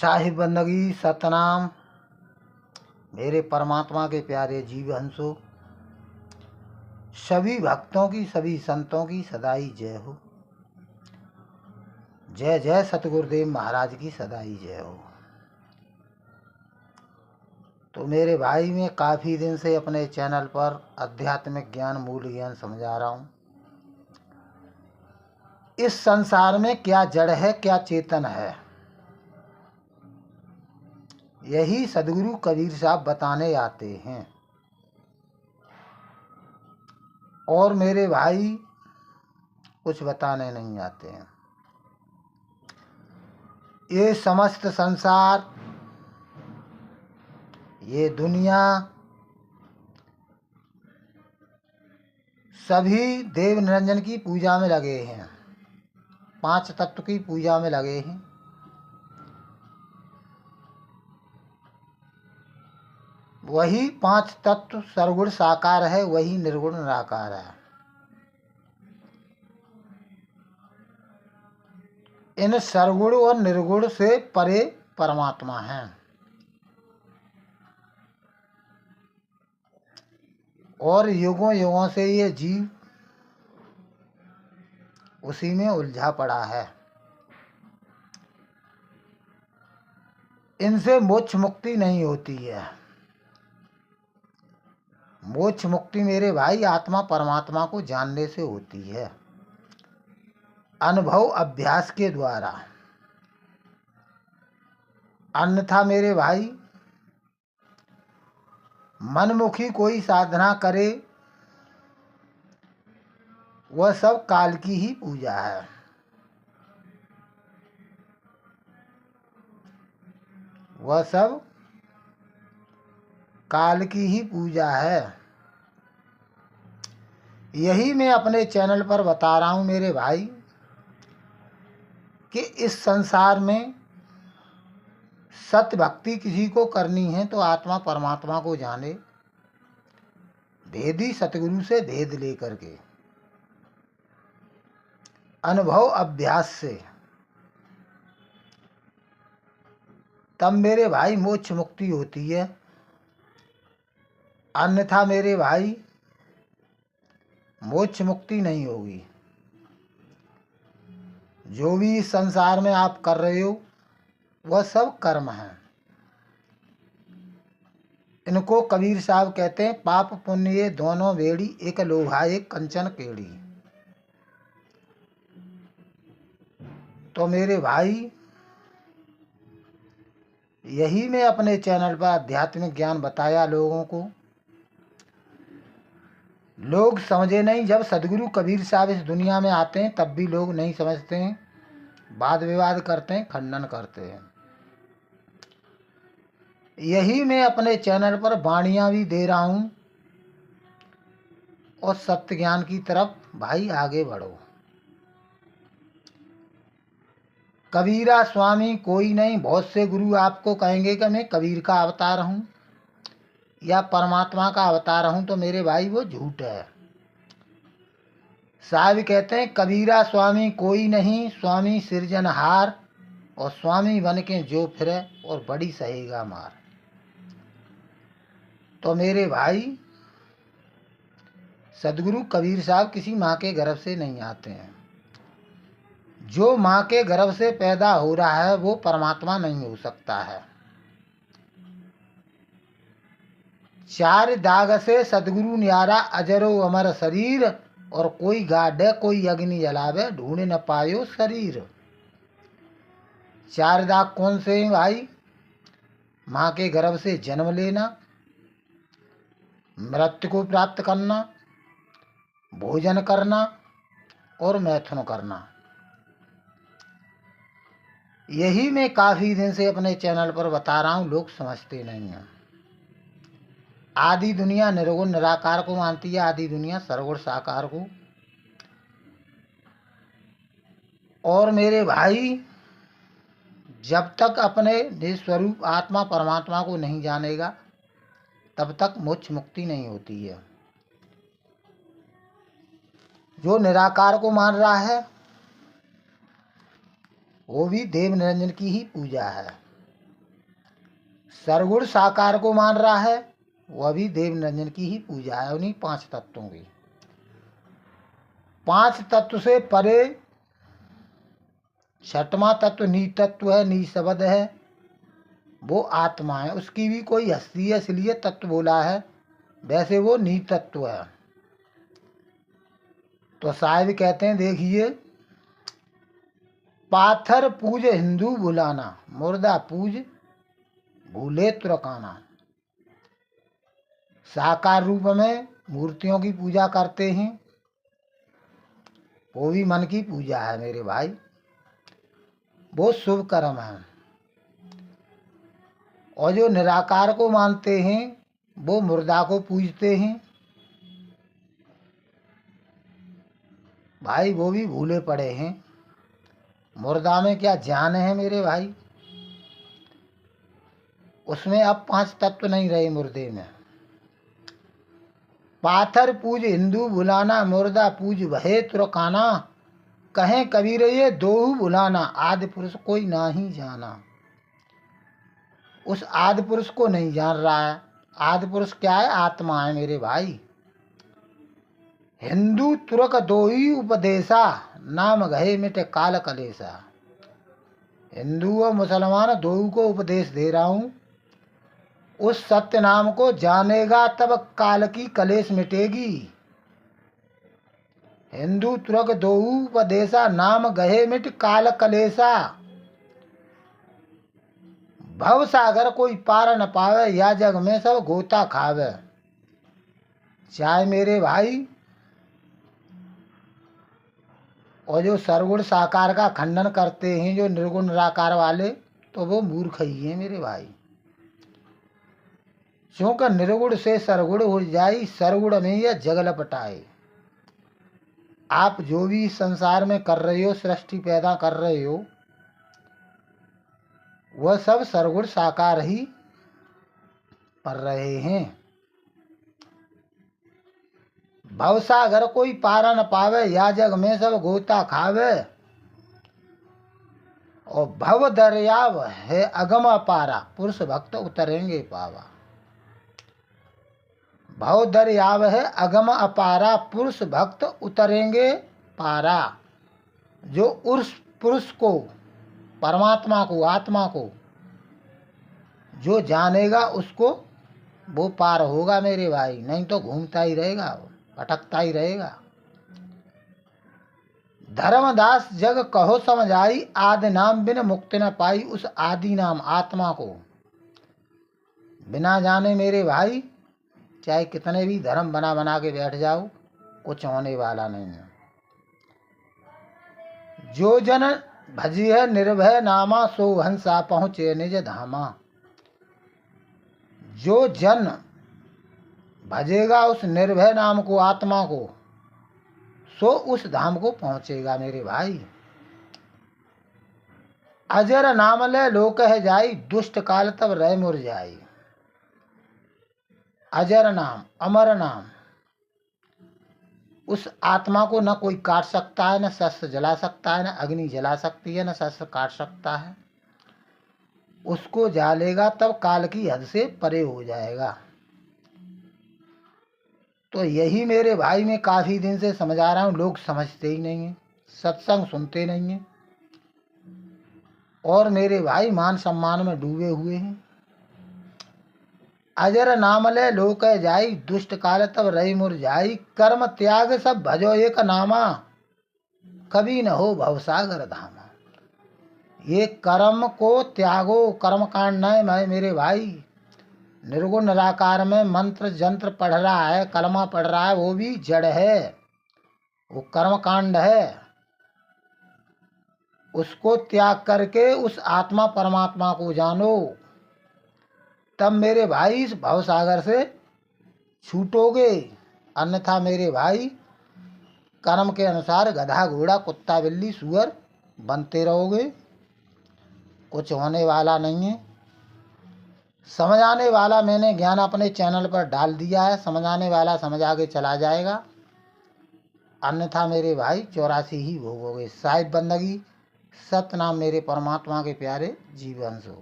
साहिब बंदगी सतनाम। मेरे परमात्मा के प्यारे जीव हंसो, सभी भक्तों की सभी संतों की सदाई जय हो। जय जय सतगुरुदेव महाराज की सदाई जय हो। तो मेरे भाई, मैं काफ़ी दिन से अपने चैनल पर आध्यात्मिक ज्ञान मूल ज्ञान समझा रहा हूँ। इस संसार में क्या जड़ है क्या चेतन है, यही सदगुरु कबीर साहब बताने आते हैं। और मेरे भाई कुछ बताने नहीं आते हैं। ये समस्त संसार, ये दुनिया, सभी देव निरंजन की पूजा में लगे हैं, पांच तत्व की पूजा में लगे हैं। वही पांच तत्व सर्वगुण साकार है, वही निर्गुण निराकार है। इन सर्वगुण और निर्गुण से परे परमात्मा है। और युगों युगों से ये जीव उसी में उलझा पड़ा है। इनसे मोक्ष मुक्ति नहीं होती है। मोक्ष मुक्ति मेरे भाई आत्मा परमात्मा को जानने से होती है, अनुभव अभ्यास के द्वारा। अन्यथा मेरे भाई मनमुखी कोई साधना करे, वह सब काल की ही पूजा है। वह सब काल की ही पूजा है। यही मैं अपने चैनल पर बता रहा हूँ मेरे भाई कि इस संसार में सत्य भक्ति किसी को करनी है तो आत्मा परमात्मा को जाने, भेदी सतगुरु से भेद लेकर के, अनुभव अभ्यास से, तब मेरे भाई मोक्ष मुक्ति होती है। अन्यथा मेरे भाई मोक्ष मुक्ति नहीं होगी। जो भी इस संसार में आप कर रहे हो वह सब कर्म है। इनको कबीर साहब कहते हैं पाप पुण्य ये दोनों बेड़ी, एक लोहा एक कंचन केड़ी। तो मेरे भाई यही मैं अपने चैनल पर आध्यात्मिक ज्ञान बताया लोगों को। लोग समझे नहीं। जब सदगुरु कबीर साहब इस दुनिया में आते हैं तब भी लोग नहीं समझते हैं, वाद विवाद करते हैं, खंडन करते हैं। यही मैं अपने चैनल पर वाणियाँ भी दे रहा हूँ। और सत्य ज्ञान की तरफ भाई आगे बढ़ो। कबीरा स्वामी कोई नहीं। बहुत से गुरु आपको कहेंगे कि मैं कबीर का अवतार हूँ या परमात्मा का अवतार हूँ, तो मेरे भाई वो झूठ है। साहब कहते हैं कबीरा स्वामी कोई नहीं, स्वामी सृजनहार, और स्वामी बन के जो फिरे और बड़ी सहेगा मार। तो मेरे भाई सदगुरु कबीर साहब किसी माँ के गर्भ से नहीं आते हैं। जो माँ के गर्भ से पैदा हो रहा है वो परमात्मा नहीं हो सकता है। चार दाग से सदगुरु न्यारा अजरो अमर शरीर, और कोई गाढ़े कोई अग्नि जलावे ढूंढ न पायो शरीर। चार दाग कौन से हैं भाई? माँ के गर्भ से जन्म लेना, मृत्यु को प्राप्त करना, भोजन करना और मैथुन करना। यही मैं काफ़ी दिन से अपने चैनल पर बता रहा हूँ, लोग समझते नहीं हैं। आदि दुनिया निर्गुण निराकार को मानती है, आदि दुनिया सर्वगुण साकार को। और मेरे भाई जब तक अपने निस्वरूप आत्मा परमात्मा को नहीं जानेगा तब तक मोक्ष मुक्ति नहीं होती है। जो निराकार को मान रहा है वो भी देव निरंजन की ही पूजा है। सरगुण साकार को मान रहा है, वह भी देव निरंजन की ही पूजा है, उन्हीं पांच तत्वों की। पांच तत्व से परे छठवां तत्व नीतत्व है, निशब्द है, वो आत्मा है। उसकी भी कोई हस्ती है, इसलिए तत्व बोला है, वैसे वो नीतत्व है। तो साहिब कहते हैं, देखिए, पाथर पूज हिंदू भुलाना, मुर्दा पूज भूले तुरकाना। साकार रूप में मूर्तियों की पूजा करते हैं, वो भी मन की पूजा है मेरे भाई, वो शुभ कर्म है। और जो निराकार को मानते हैं, वो मुर्दा को पूजते हैं भाई, वो भी भूले पड़े हैं। मुर्दा में क्या जान है मेरे भाई, उसमें अब पांच तत्व नहीं रहे मुर्दे में। पाथर पूज हिंदू भुलाना, मुर्दा पूज भये तुरकाना। कहें कबीर ये दोहू भुलाना, आदि पुरुष कोई ना ही जाना। उस आदि पुरुष को नहीं जान रहा है। आदि पुरुष क्या है? आत्मा है मेरे भाई। हिंदू तुरक दोही उपदेशा, नाम गहे मिटे काल कलेसा। हिंदू और मुसलमान दोहू को उपदेश दे रहा हूं, उस सत्य नाम को जानेगा तब काल की कलेश मिटेगी। हिंदू तुरक दोहू उपदेशा, नाम गहे मिट काल कलेसा। भव सागर कोई पार न पावे, या जग में सब गोता खावे। चाहे मेरे भाई, और जो सरगुण साकार का खंडन करते हैं, जो निर्गुण निराकार वाले, तो वो मूर्ख ही है मेरे भाई। क्योंकि निर्गुण से सरगुण हो जाई, सरगुण में यह जग लपटाए। आप जो भी संसार में कर रहे हो, सृष्टि पैदा कर रहे हो, वह सब सरगुण साकार ही कर रहे हैं। भवसागर कोई पारा न पावे, या जग में सब गोता खावे। और भव दरियाव है अगम अपारा, पुरुष भक्त उतरेंगे पावा। भव दरियाव है अगम अपारा, पुरुष भक्त उतरेंगे पारा। जो उस पुरुष को, परमात्मा को, आत्मा को जो जानेगा, उसको वो पार होगा मेरे भाई, नहीं तो घूमता ही रहेगा, भटकता ही रहेगा। धर्मदास जग कहो समझाई, आदि नाम बिन मुक्ति न पाई। उस आदि नाम आत्मा को बिना जाने मेरे भाई, चाहे कितने भी धर्म बना बना के बैठ जाओ, कुछ होने वाला नहीं है। जो जन भजिय निर्भय नामा, सो हंसा पहुँचे निज धामा। जो जन भजेगा उस निर्भय नाम को, आत्मा को, सो उस धाम को पहुंचेगा मेरे भाई। अजर नाम ले लोक है जाई, दुष्ट काल तब रह मुरझाई। अजर नाम, अमर नाम, उस आत्मा को न कोई काट सकता है, न शस्त्र जला सकता है, न अग्नि जला सकती है, न शस्त्र काट सकता है। उसको जालेगा तब काल की हद से परे हो जाएगा। तो यही मेरे भाई मैं काफी दिन से समझा रहा हूँ, लोग समझते ही नहीं हैं, सत्संग सुनते नहीं हैं, और मेरे भाई मान सम्मान में डूबे हुए हैं। अजर नाम ले लोक जाई, दुष्ट काल तब रही मुरझाई। कर्म त्याग सब भजो एक नामा, कभी न हो भवसागर धामा। ये कर्म को त्यागो, कर्म कांड न मेरे भाई। निर्गुण निराकार में मंत्र जंत्र पढ़ रहा है, कलमा पढ़ रहा है, वो भी जड़ है, वो कर्म कांड है। उसको त्याग करके उस आत्मा परमात्मा को जानो, तब मेरे भाई इस भवसागर से छूटोगे। अन्यथा मेरे भाई कर्म के अनुसार गधा घोड़ा कुत्ता बिल्ली सूअर बनते रहोगे, कुछ होने वाला नहीं है। समझाने वाला मैंने ज्ञान अपने चैनल पर डाल दिया है, समझाने वाला समझ आगे चला जाएगा, अन्यथा मेरे भाई 84 ही भोगोगे। साहिब बंदगी सतनाम मेरे परमात्मा के प्यारे जीवन सो।